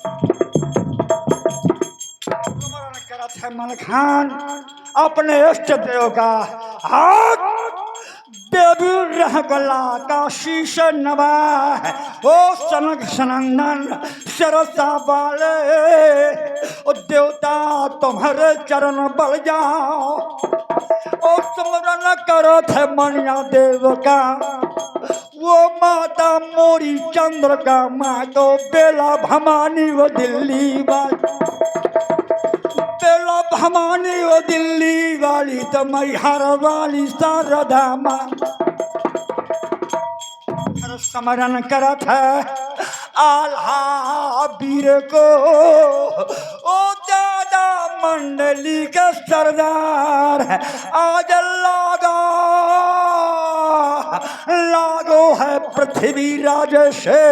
स्मरण करत है मलखान अपने इष्ट देव का। हाथ देवी रह गला का शीश नवा है ओ सनक सनंदन सरसा वाले ओ देवता तुम्हारे चरण बल जाओ ओ स्मरण करो थे मनिया देव का। वो माता मोरी चंद्र का माँ तो बेला भवानी वो दिल्ली वाली, बेला भवानी वो दिल्ली वाली तो मैहर वाली शारदा माँ। स्मरण करत है आल्हा वीर को ओ दादा मंडली के सरदार है। आज लागो है पृथ्वी राज से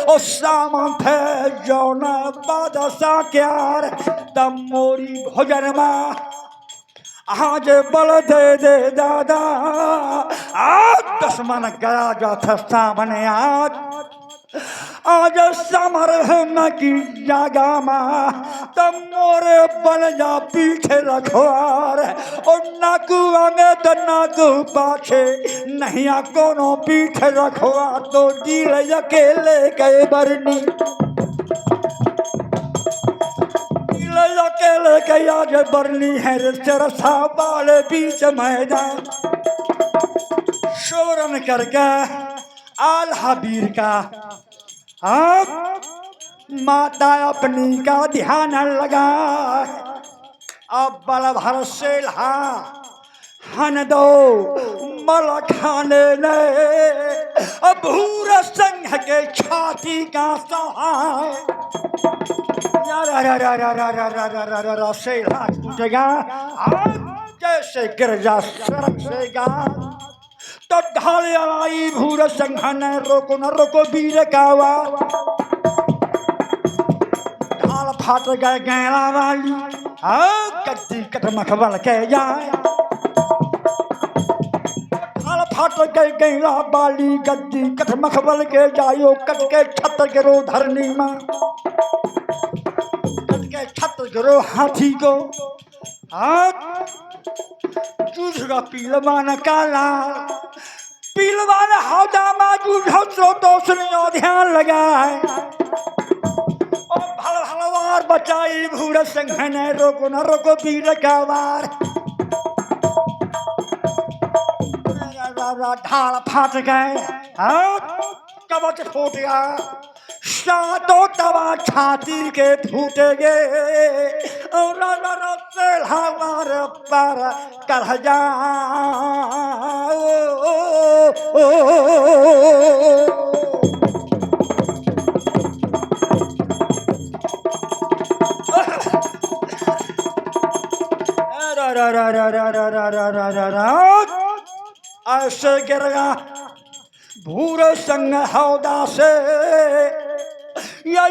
ओ सामंत है जौन बादशाह क्यार तब मोरी भोजन माँ आज बल दे दे दादा। आज दुश्मन गया जो था सामने आज समर में की जागा माँ तब मोरे बल जा पीछे रखवार और नाकू आगे तो नाकू पाछे नहीं आ कोनो पीछे रखवा तो दिल अकेले गए बरनी अकेले के आज बरनी है चरसा वाले बीच मैदान। शोरन करके आल्हा वीर का आप माता अपनी का ध्यान लगा। अब बल भर से हन दो मल खाने ने अब भूर संघ के छाती का सहाय टूटेगा जैसे गिरजा सरसेगा तो ढाल आई भूर संघ न रोको वीर कावा। ढाल फाट गए गैला वाली कद्दी कटमख बल के जाए ढाल फाट गए गैला वाली गद्दी कटमख बल के जायो कट के छत गिरो धरनी माँ छत गिरो हाथी को हाथ जूझगा पीलवान काला पीलवान हौदा मा जूझो तो सुनियो ध्यान लगा है और भल हलवार बचाई भूर संघ ने रोको वीर का वार। ढाल फाट गए कवच फूट गया सातों तवा छाती के फूटेगे और हमारे पर कह जा ऐसे गिरेगा भूर संग हौदा से या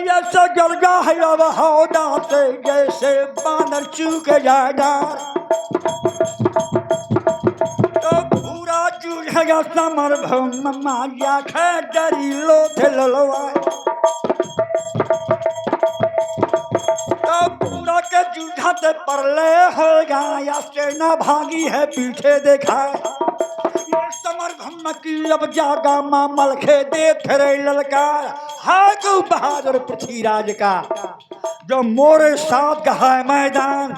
गलगा है अब हौदा से जैसे बानर चूक जाए डार तो पूरा चूझेगा समर माया खे डरी लो थे ललवाए तो पूरा के जूझाते परले होगा या सेना भागी है पीछे देखा समर घम की अब जागा माँ मलखे देख रहे ललकार हागु बहादुर पृथ्वीराज का जो मोरे साथ का है मैदान।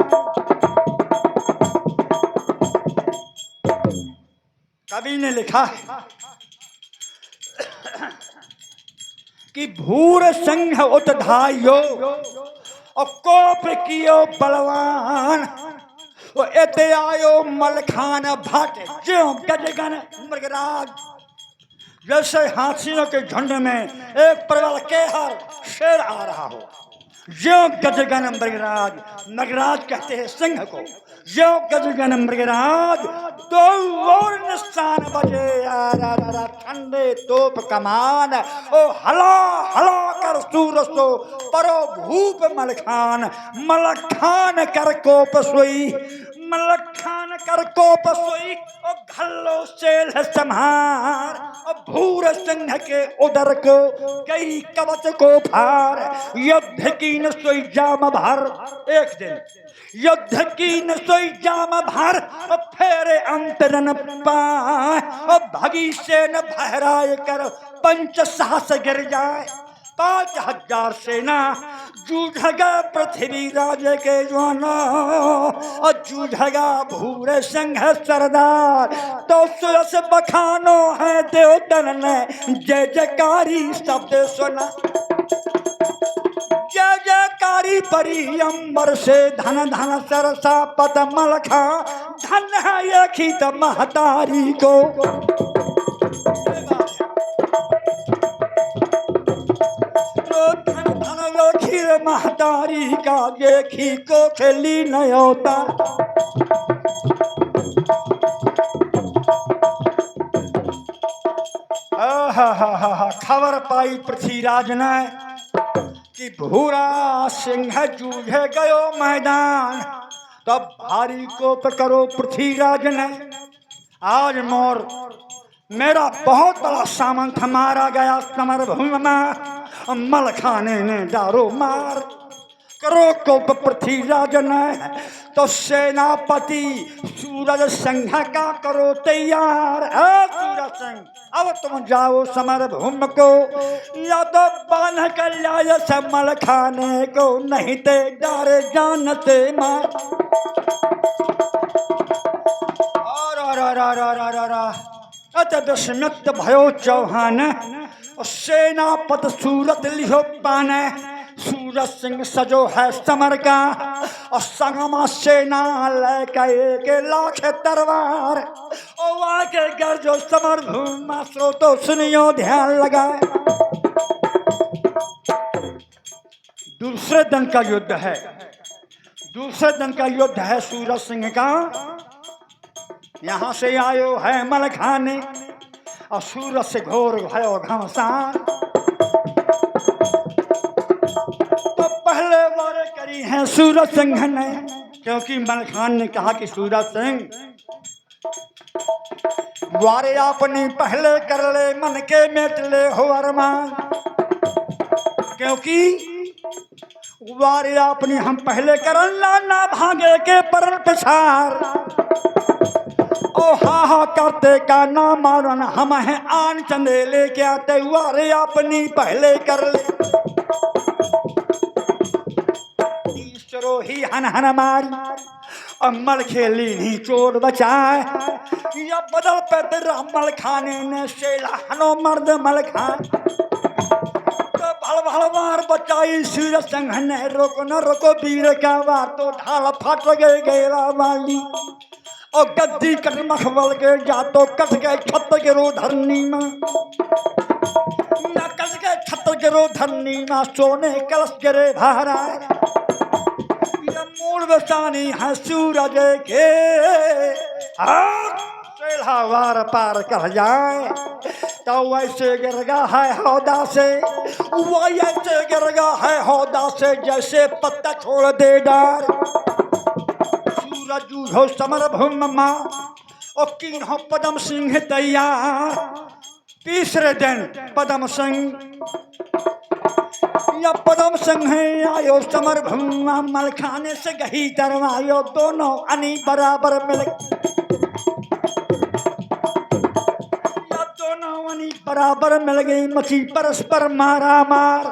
कवि ने लिखा है कि भूर संघ उतधायो और कोप कियो बलवान वो एते आयो मलखान भाटे जो गजगन मृगराज जैसे हाथियों के झुंड में एक प्रबल केहर शेर आ रहा हो जो गजगन मृगराज कहते हैं सिंह को जो गजगन मृगराज तो और निशान बजे ठंडे तोप कमान ओ हला हला कर सूरसो परो भूप मलखान कर कोप सोई मलखान कर कोप सोई और घल्लो सेल संहार और भूर सिंह के उदर को कई कवच को फार युद्ध की न सोई जाम भर एक दिन युद्ध की न सोई जाम भर और फेरे अंतरन पाए और भगी से न बहराए कर पंच साहस गिर जाए 5000 सेना जूझगा पृथ्वी राज के जवाना और जूझगा भूरे संघ सरदार तो सुरस बखानो है देवतन ने जय जयकारी शब्द सुना जय जयकारी परी अंबर से धन धन सरसा पत मलखा धन है ये खीत महतारी को महतारी का देखी को खेली नहीं होता खबर पाई पृथ्वीराज ने कि भूरा सिंह जूझे गयो मैदान तब भारी कोप करो पृथ्वीराज ने आज मोर मेरा बहुत बड़ा सामंत मारा गया समर भूमि में मलखाने ने डारो मार करो को पृथ्वीराज ने तो सेनापति सूरज सिंह का करो तैयार सूरज सिंह अब तुम जाओ समर भूमि को या तो बांध कर लाए से मलखाने को नहीं ते डारे जानते मार दुष्मित भयो चौहान सेनापत सूरत लिहो पाने सूरज सिंह सजो है समर का और संगमा सेना लेके एक लाख तलवार और आके गर्जो समर भूमि स्रोतो सुनियो ध्यान लगाए दूसरे दिन का युद्ध है दूसरे दिन का युद्ध है सूरज सिंह का यहाँ से आयो है मलखाने और सूरज से घोर भयो घमसान तो पहले वार करी है सूरज सिंह ने क्योंकि मलखान ने कहा कि सूरज सिंह वारे अपनी पहले कर ले मन के मेट ले हो अरमान क्योंकि वारे अपनी हम पहले करन ना भागे के परन पिछार ओ हा करते का ना मारन हम हैं आन चंदे लेके आते वारे अपनी पहले कर ले तीसरो ही हन हन मारी अमल खेली नहीं चोर बचाए या बदल पे तेरा मल खाने ने शेला हनो मर्द मल खान तो भल भल मार बचाई सूरज सिंह ने रोको न रोको वीर का वार तो ढाल फट गए गेरा वाली और गद्दी कट मखबल के जा तो कट गए छत गिरो धरनी में न कट गए छत गिरो धरनी में सोने कलश गिरे भारा ये मूल बसानी है सूरज के सेला वार पार कर जाए तो वैसे गिरगा है हौदा से वैसे गिरगा है हौदा से जैसे पत्ता छोड़ दे डार जूझो समर भूमि और कीन हो पदम सिंह तैयार तीसरे दिन पदम सिंह या पदम सिंह आयो समर भूमि मलखाने से गही तरवायो दोनों अनी बराबर मिल या दोनों अनी बराबर मिल गई मची परस्पर मारा मार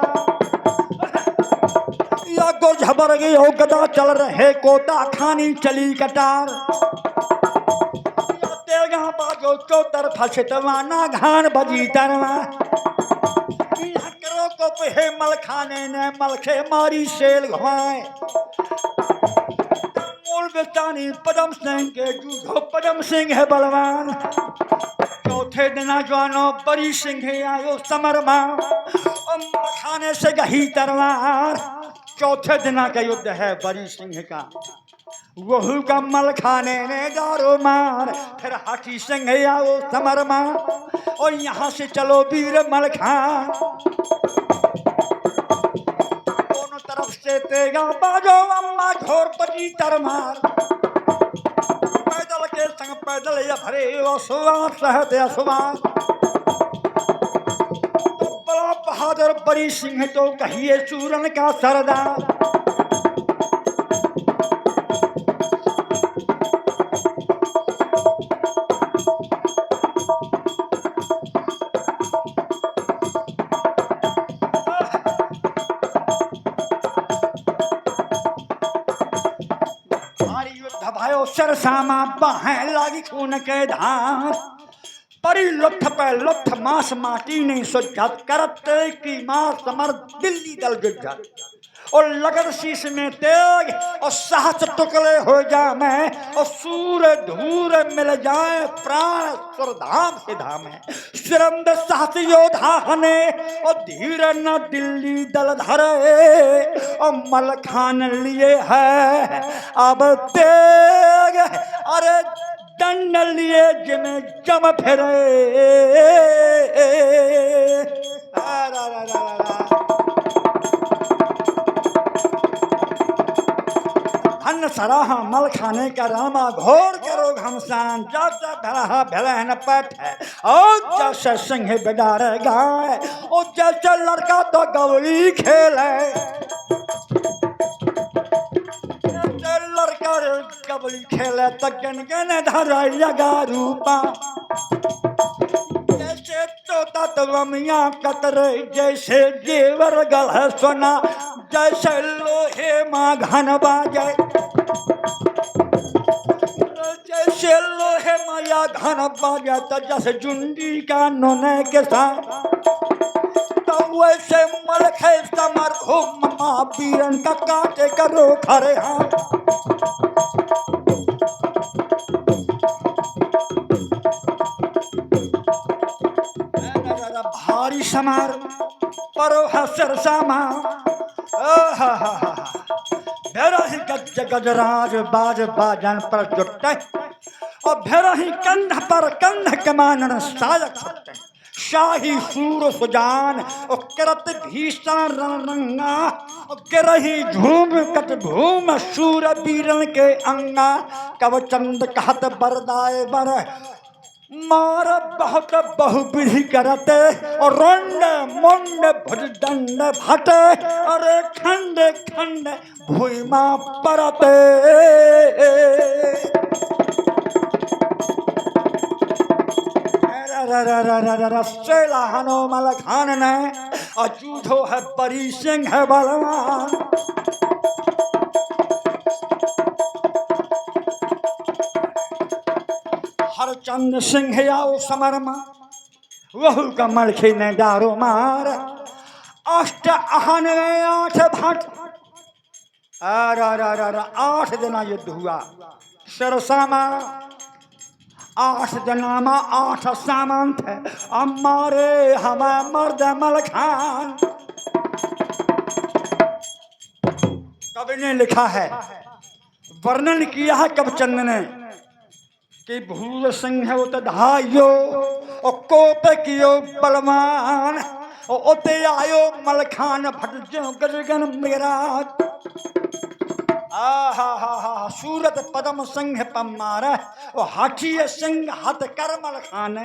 या गो झबर गई हो गदा चल रहे कोता खानी चली कटार या तेगा बाजो चौतर फछतवाना घान बजी तरवा या करो को पे मलखाने ने मलखे मारी सेल घवाए मूल बेचानी पदम सिंह के जूझो पदम सिंह है बलवान चौथे दिना जवानो बड़ी सिंह आयो समर मां और मलखाने से गही तरवार चौथे दिना का युद्ध है बड़ी सिंह का वहू का मलखाने ने गारो मार फिर हाथी सिंह आओ समर मां और यहाँ से चलो वीर मलखान दोनों तरफ से तेगा बाजो अम्मा घोर पटी तरमार संग पैदल या भरे सुबास सहत सुबास। तो बड़ा बहादुर बड़ी सिंह तो कहिए चूरन का सरदार। सरसामा बाहें लागी खून के धार। परी लुठ पे लुठ मास माटी नहीं सुझत करत की मां समर दिल्ली दल जुझत। और लगन शीश में तेग और साहस टुकड़े हो जाए और सूर धूर मिल जाए प्राण सुरधाम से धामे। सिरंद साहस योद्धा हने और धीर न दिल्ली दल धरे और मलखान लिए है अब तेग। अरे दंड लिए जिमें जम फिरे। धन सराहा मल खाने का रामा घोर करो घमसान। जैसा भला भला न पट है और जैसे सिंह बिडार गाय और जैसे लड़का तो गवली खेले। लड़का गवली खेले तो गन गन धरा रूपा। जैसे तोता तवमिया कतरे जैसे जेवर गल सोना। जैसे लोहे माँ घन बाजे जैसे लोहे माया घन बाजे तो जैसे जुंडी का नोने के साथ। तो वैसे मलखे समर हो ममा बीरन का काटे करो खरे हाथ। भारी समार परो हसर सामा। भेरही गज गजराज बाज बाजन पर जुटे और भेरही कंध पर कंध कमानन सायक छुटे। शाही सूर सुजान और करत भीषण रणरंगा और गिरही झूम कट भूम सूर बीरन के अंगा। कवचंद कहत बरदाए बर मार बहुत बहुविधि करते और रुंड मुंड भुजदंड भटे। अरे खंड खंड भूमा परते। सेला हनो मलखान ने अजूधो है बड़ी सिंह है बलवान। हरचंद सिंह आओ समरमा वहु कमल खिने डारो मार। अष्ट आहन में 8 भट 8 दिना युद्ध हुआ। सरसामा 8 दिनामा 8 सामंत है हमारे हमारे मर्द मलखान। कवि ने लिखा है वर्णन किया है कवचंद ने कि भूर सिंह उतधायो और कोप कियो बलवान और उते आयो मलखान भट जो गजगन मेरा। सूरत पदम सिंह पमार और हाथी सिंह हथ कर मलखान।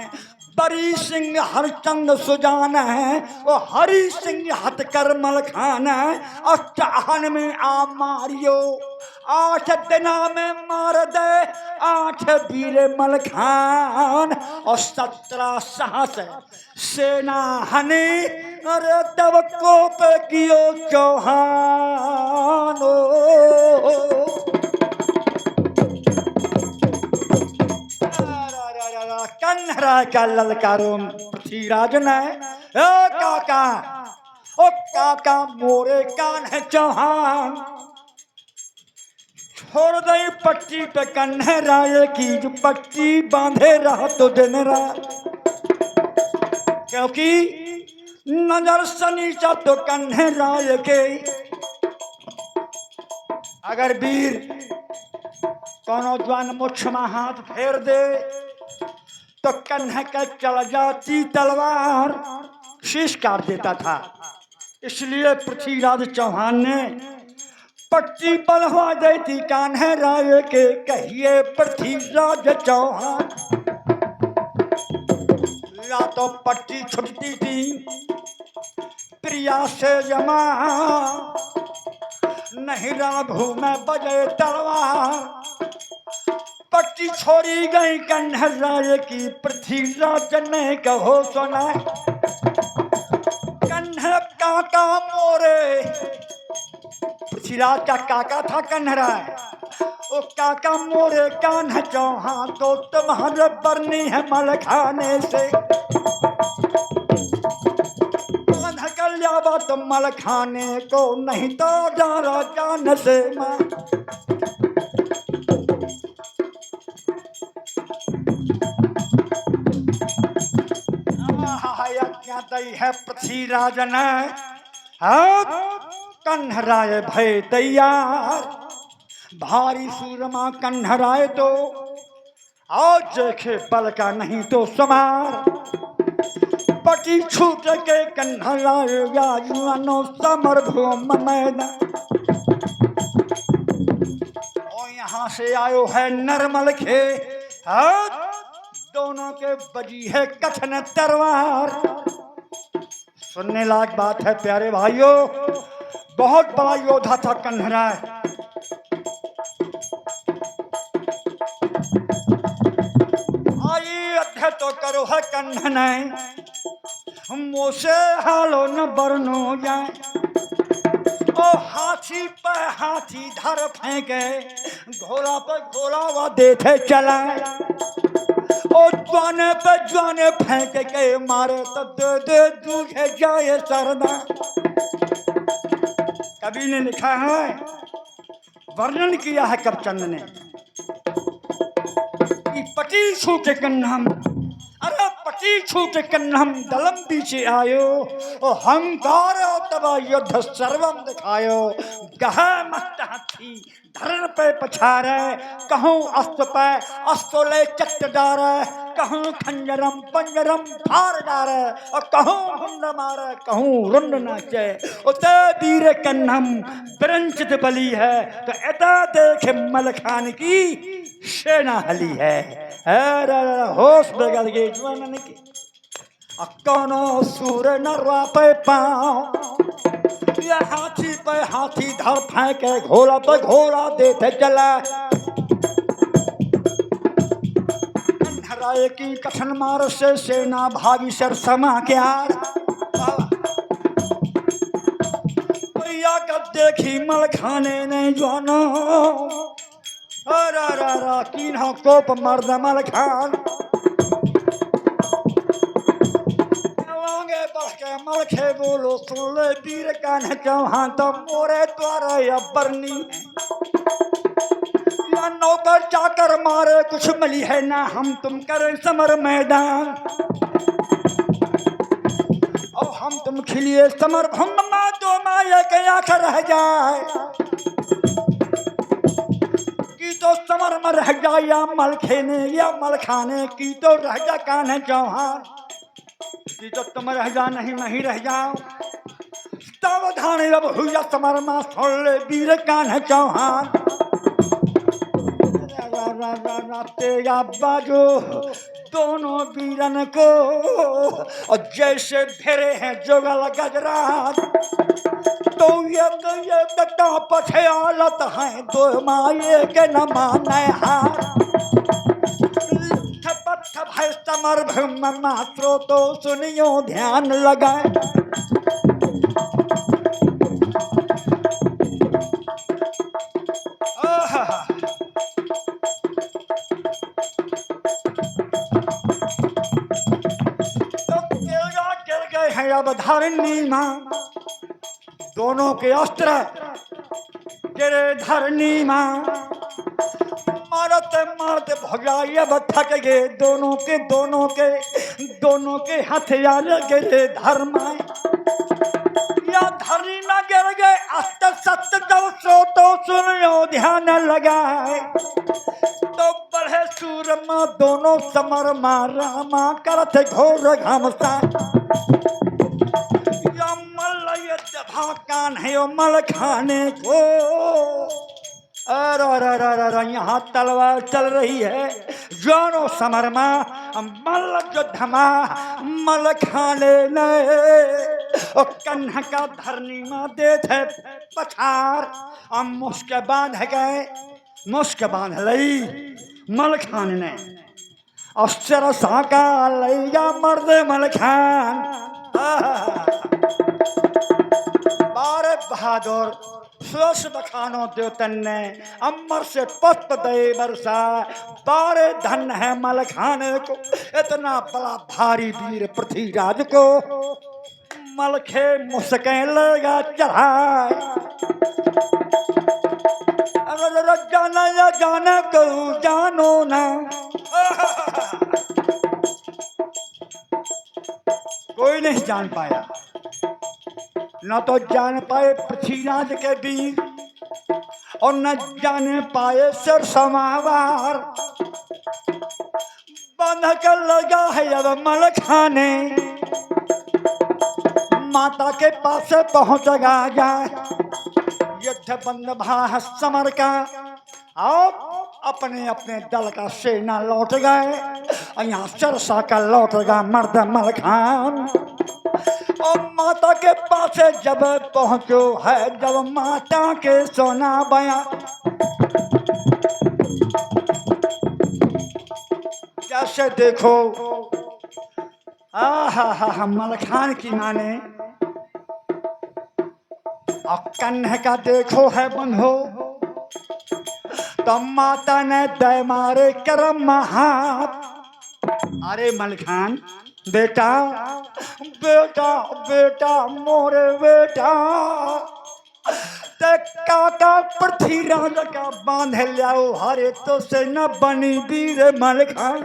बरी सिंह हरचंद सुजान है और हरि सिंह हथ कर मलखान। अष्टहन में आ मारियो 8 दिना में मार दे 8 वीर मलखान और 17 साहस सेना हनी। अरे तब कोप कियो चौहान। कन्हरा का ललकारो पृथ्वीराज ने ओ काका मोरे कान है चौहान। छोड़ दई पट्टी पे कन्हराय की जो पट्टी बांधे रहा तो दिन रात। क्योंकि नजर सनीचा तो कन्हराय के। अगर वीर कोनो जवान मुछ में हाथ फेर दे तो कन्ह का चल जाती तलवार शीश काट देता था। इसलिए पृथ्वीराज चौहान ने पट्टी बनवा देती कान्हा राय के कहिए पृथ्वीराज चौहान। या तो पट्टी छुटती थी प्रिया से जमा, नहीं रणभूमि में बजे तलवार। पट्टी छोड़ी गई कान्हा राय की पृथ्वीराज ने कहो सुना। कान्हा काका मोरे, पृथ्वीराज का काका था कान्हा राय। ओ काका मोरे कान्हा चौहान तो तुम्हारे बरनी है मल खाने से। कान्हा कर लिया तुम मल खाने को, नहीं तो जाना जान से मां। है पृथ्वीराज ने कान्हा राय भय तैयार। भारी सूरमा कान्हा राय तो आज देखे बल का नहीं तो समार। पटी छूट के कान्हा राय गानो समर भूमि मैदान। और यहाँ से आयो है नरमल खे, दोनों के बजी है कथन तरवार। सुनने लायक बात है प्यारे भाइयों, बहुत बड़ा योद्धा था कान्हा राय। आई अध्य तो करो है कान्हा ने, मुझसे हालो न बरनो जाए। ओ हाथी पर हाथी धर फेंके, घोड़ा पर घोड़ा व देते चलाए। ओ जाने पे जाने फेंक के मारे तो दे दे दूझे जाए सरदा। कवि ने लिखा है, वर्णन किया है कवचंद ने कि पटी छूट कन्हम, अरे पटी छूट कन्हम दलम पीछे आयो। ओ हंकार तब युद्ध सर्वम दिखायो। गह मस्त हाथी धरण पे पछारे, कहूँ अस्त पे अस्तो ले चट डारे। कहूँ खंजरम पंजरम फार डारे, और कहूँ हुंड मारे कहूँ रुंड नाचे। उते वीर कन्हम बिरंचित बली है, तो एता देख मल खान की सेना हली है। होश बिगड़ गई जवान की। कोनो सूर नरवा पे पाँव, हाथी पे हाथी धर फेंके, घोड़ा पे घोड़ा देते चला। कान्हा राय की कठिन मार से सेना भागी सर समा के आर। भैया कब देखी मल खाने ने जानो, अरा की ना कोप मर्द मल खान। मल खे बोलो सुन ले वीर कान्हा चौहान, तो मोरे द्वारा या बरनी। या नौकर चाकर मारे कुछ मिली है ना, हम तुम करें समर मैदान। और हम तुम खिलिए समर भूमि में, तो माया के आंख रह जाए। की तो समर में रह जाए या मल खेने या मल खाने की, तो रह जा कान्हा चौहान। कि तो तुम रह जा नहीं नहीं रह जाओ। सावधान अब हुआ समर में सुन ले वीर कान्हा चौहान। तेरा बाजो दोनों वीरन को, और जैसे फेरे हैं जोगल गजराज। तो ये कटा पछे आलत है, दो माये के न माने हार। भय समर भूमि मात्रो तो सुनियो ध्यान लगाए। तो गिर गए हैं अब धरनी मां, दोनों के अस्त्र गिरे धरनी मां। मारते मारते भगाई अब थक गए, दोनों के हथियार गिरे धर्माए। या धरनी में गिर गए अस्त सत्य जब सो तो सुनियो ध्यान लगाए। तो बढ़े सूरमा दोनों समर मारा करते घोर घमसा। या मल्ल कान्हे मल खाने को अरे यहाँ तलवार चल रही है जोनो समरमा मल युद्धमा मल खाने ने कन्ह का धरनी में दे थे पछार मुस्क बांध गए मुस्क बांध लई मल खान ने अश्चर साका लैया मर्द मल खान बारे बहादुर स्वस्थ बखानो देवतन ने अमर से पुष्प दे बरसा बारे धन है मल खाने को इतना बड़ा भारी वीर पृथ्वीराज को मलखे मुस्कें लगा चढ़ाए जाना या जाना को जानो ना कोई नहीं जान पाया न तो जान पाए पृथ्वीराज के वीर और न जान पाए सर समावार बंध कर लगा है अब मल खाने माता के पास पहुंच जाए युद्ध बंद भा समर का और अपने अपने दल का सेना लौट गए और यहाँ सरसा का लौट गया मर्द मल खान और माता के पास जब पहुंचो है जब माता के सोना बया कैसे देखो हा मल खान की माने और कन्ह का देखो है बंधो तो माता ने दे मारे करम हाथ अरे मल खान बेटा बेटा बेटा मोरे बेटा ते काका पृथ्वीराज का बांध लियाओ हरे तो से न बनी वीर मल खान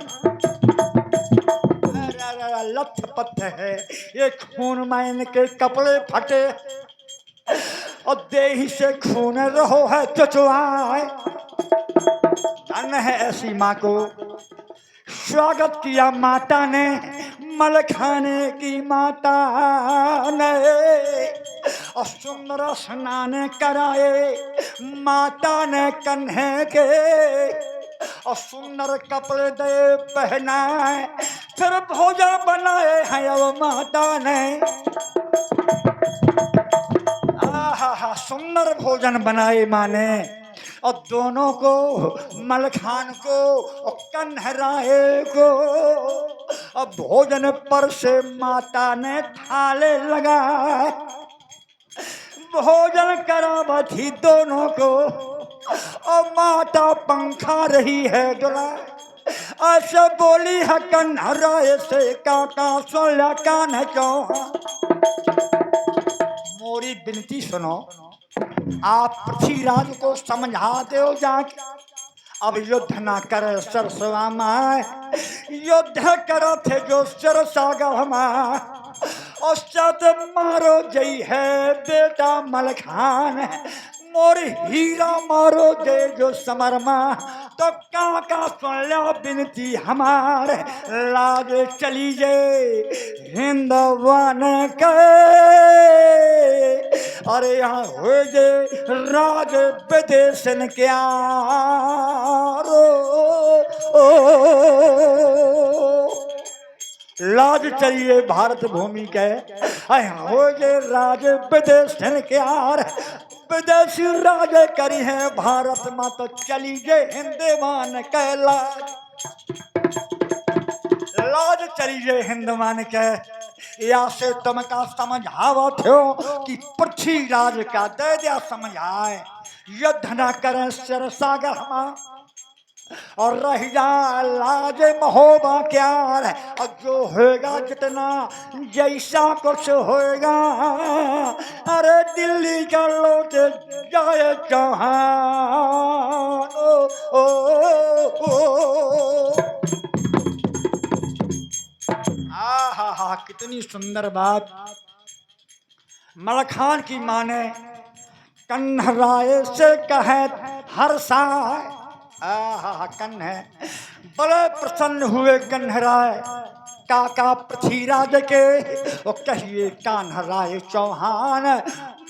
लथ पथ है ये खून मैन के कपड़े फटे और देही से खून रहो है चचुआए धन है ऐसी माँ को स्वागत किया माता ने मल खाने की माता ने और सुंदर स्नान कराए माता ने कन्हे के और सुंदर कपड़े दे पहनाए फिर भोजन बनाए हैं अब माता ने सुंदर भोजन बनाए माने और दोनों को मल खान को और कन्हराए को और भोजन पर से माता ने थाले लगाए भोजन करा थी दोनों को और माता पंखा रही है डोला ऐसे बोली है कन्हराए से काका सोला कान चौहा मोरी विनती सुनो आप पृथ्वीराज को समझा दो जाके अब युद्ध ना करे सरसवा माए युद्ध करो थे जो सरसा गमा और सत मारो जई है बेटा मल खान मोर हीरा मारो दे जो समरमा तो काका सुन लो बिनती हमारे लाज चली जे हिंदवान के अरे यहाँ हो जे राज विदेशन क्या लाज चाहिए भारत भूमि के हो जे राज विदेशन क्या विदेशी राज करी है भारत माँ तो चली जे हिंदवान के लाज चली जे हिंदवान के या से तुम का समझावो थो कि पृथ्वीराज का दे दिया समझाए युद्ध न करें सिर सागर हम और रह जा लाज महोबा क्या और जो होगा जितना जैसा कुछ होगा अरे दिल्ली का लौट जाए चौहान हा कितनी सुंदर बात मल खान की माने कन्हराय से कहे हर साय कन्ह बड़े प्रसन्न हुए कन्हराय काका पृथ्वीराज के वो कहिए कान्हराय चौहान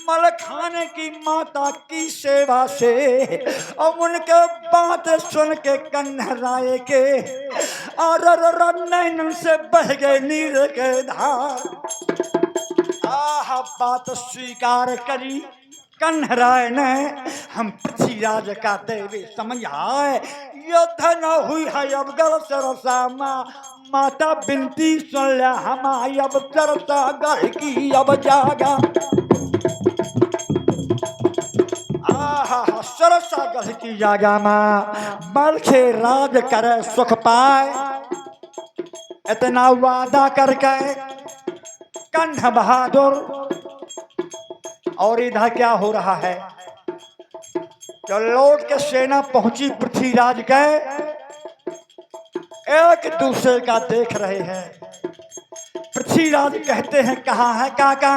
मलखान की माता की सेवा से और उनके बात सुन के कन्हराए के और नैनन से बह गए नीर के धार। आह बात स्वीकार करी कन्हराय ने, हम पृथ्वीराज का देवी समय आए, युद्ध न हुई है अब गल सरसा माता बिनती सुन लिया हमारी अब चरता गढ़ की अब जागा। आहा सरसा गढ़ की जागा माँ बलखे राज करे सुख पाए, इतना वादा करके कन्ह बहादुर। और इधर क्या हो रहा है, जो लौट के सेना पहुंची पृथ्वीराज गए, एक दूसरे का देख रहे हैं। पृथ्वीराज कहते हैं कहाँ है काका,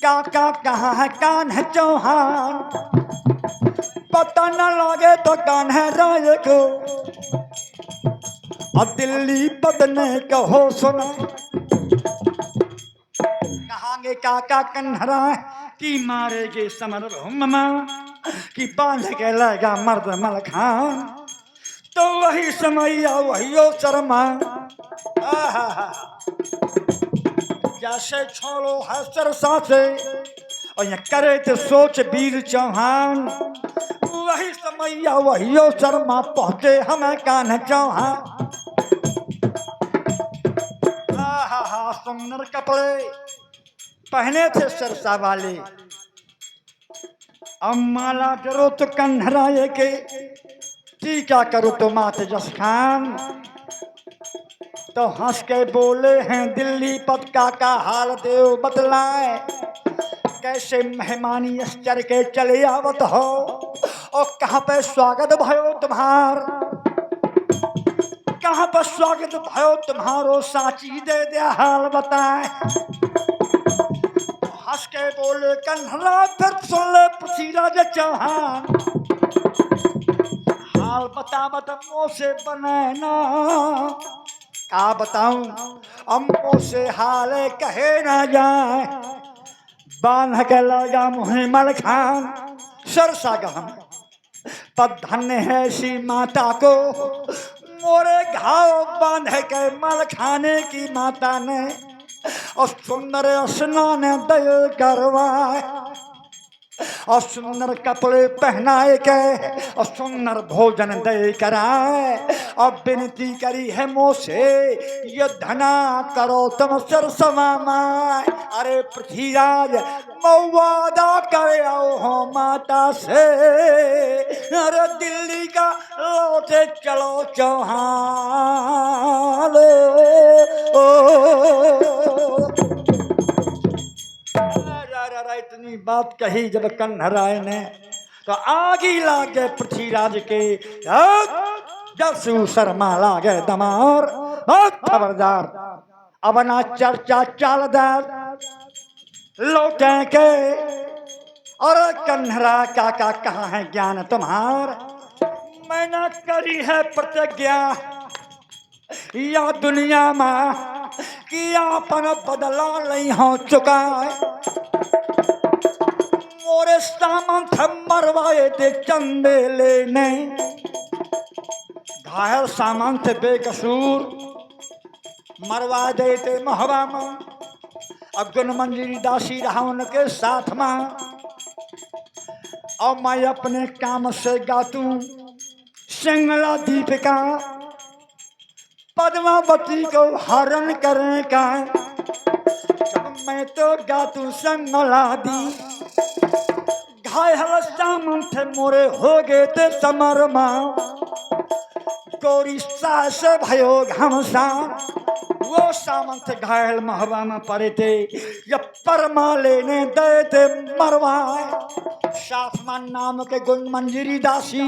काका कहाँ है कान्ह चौहान, पता न लगे तो कान्ह राय को और दिल्ली बदने कहो सुना। कहांगे काका कन्हरा की मारेगे समर ममा की बांध के लगा मर्द मलखान, तो वही समय वही शर्मा। जैसे छोड़ो है सरसा से और ये करे तो सोच वीर चौहान, वही समय वही शर्मा पहुंचे हमें कान्ह चौहान। सुंदर कपड़े पहने थे सरसा वाले, अब माला करो तो कन्हराए के, टीका करो तो माते जस खान। तो हंस के बोले हैं दिल्ली पद का हाल देव बतलाए, कैसे मेहमानी अस्तर के चले आवत हो और कहाँ पे स्वागत भयो तुम्हार, कहाँ पर स्वागत भयो तुम्हारो साची दे दिया हाल बताए। हंस के बोले कन्हरा फिर सुन ले पृथ्वीराज चौहान, हाल बता बता मुँह से बनाना, क्या बताऊं अम्मो से हाल कहे ना जाए। बांध के लगा मुहे मलखान सरसा गहन, पद धन्य है ऐसी माता को, मोरे घाव बांध के मलखाने की माता ने और सुंदर स्नान दया करवाए और सुंदर कपड़े पहनाए के और सुंदर भोजन दे कराए और विनती करी है मोसे ये धना करो तुम सरसमा माए। अरे पृथ्वीराज मौवादा करे आओ हो माता से, अरे दिल्ली का लौटे चलो चौहान। इतनी बात कही जब कन्हराय ने तो आगी लागे पृथ्वीराज के, जब शर्मा लागे दमार खबरदार, अब ना चर्चा चालदार लौटे के। और कन्हरा काका कहाँ है ज्ञान तुम्हार, मैंने करी है प्रतिज्ञा या दुनिया में कि अपन बदला नहीं हो चुका है। मोरे सामंत मरवाए थे चंदे लेने, घायल सामंत बेकसूर मरवा देते महवा में। अब गुण मंजरी दासी रहा उनके साथ में, और मैं अपने काम से गातू सिंगला दीपिका पद्मावती को हरण करने का। मैं तो गातू संगला दी, घायल सामंत मोरे हो गए थे समर माँ, कोरी सास भयो घमसान। वो सामंत घायल महबा में पड़े थे, जब परमा लेने दे थे मरवाए। शासमान नाम के गुण मंजरी दासी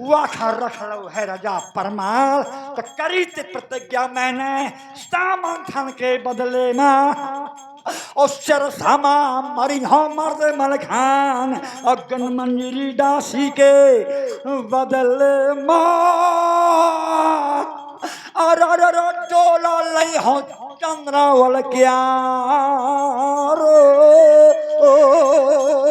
वाखा रख लो है रजा परमाल, तो करी थी प्रतिज्ञा मैंने सामंथन के बदले में। और सरसामा मरी हो मर्द मलखान, अगन मंजरी दासी के बदले माँ। और डोला लई हो चंद्रावल क्या रो ओ